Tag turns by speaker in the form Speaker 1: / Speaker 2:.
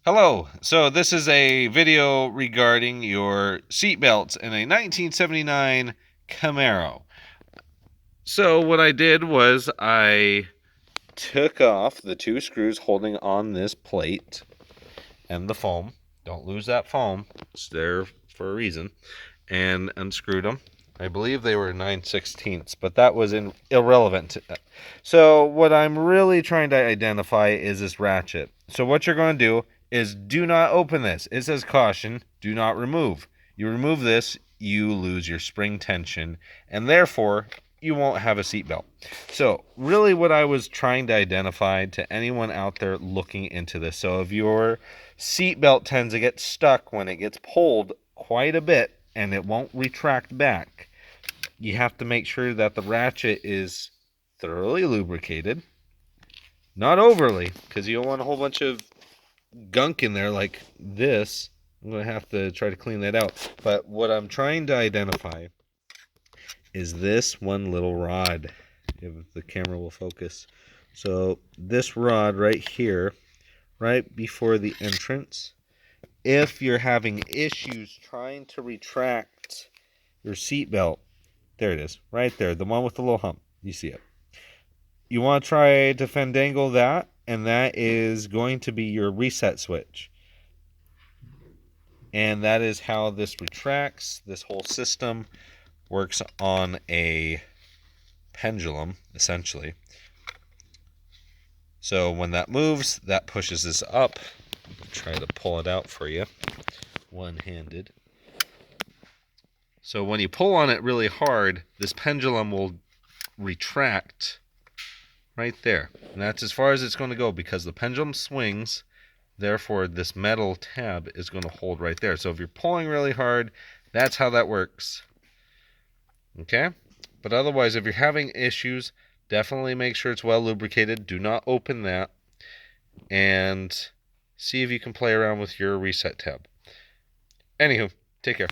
Speaker 1: Hello, so this is a video regarding your seatbelts in a 1979 Camaro. So what I did was I took off the two screws holding on this plate and the foam. Don't lose that foam, it's there for a reason. And unscrewed them. I believe they were 9/16, but that was irrelevant. So what I'm really trying to identify is this ratchet. So what you're going to do is do not open this. It says caution, do not remove. You remove this, you lose your spring tension, and therefore you won't have a seatbelt. So really what I was trying to identify to anyone out there looking into this, so if your seatbelt tends to get stuck when it gets pulled quite a bit and it won't retract back, you have to make sure that the ratchet is thoroughly lubricated. Not overly, because you don't want a whole bunch of gunk in there like this. I'm going to have to try to clean that out. But what I'm trying to identify is this one little rod, if the camera will focus. So this rod right here, right before the entrance, if you're having issues trying to retract your seatbelt, there it is, right there, the one with the little hump, you see it. You want to try to fandangle that, and that is going to be your reset switch. And that is how this retracts. This whole system works on a pendulum, essentially. So when that moves, that pushes this up. I'll try to pull it out for you, one-handed. So when you pull on it really hard, this pendulum will retract right there. And that's as far as it's going to go because the pendulum swings. Therefore, this metal tab is going to hold right there. So if you're pulling really hard, that's how that works. Okay? But otherwise, if you're having issues, definitely make sure it's well lubricated. Do not open that. And see if you can play around with your reset tab. Anywho, take care.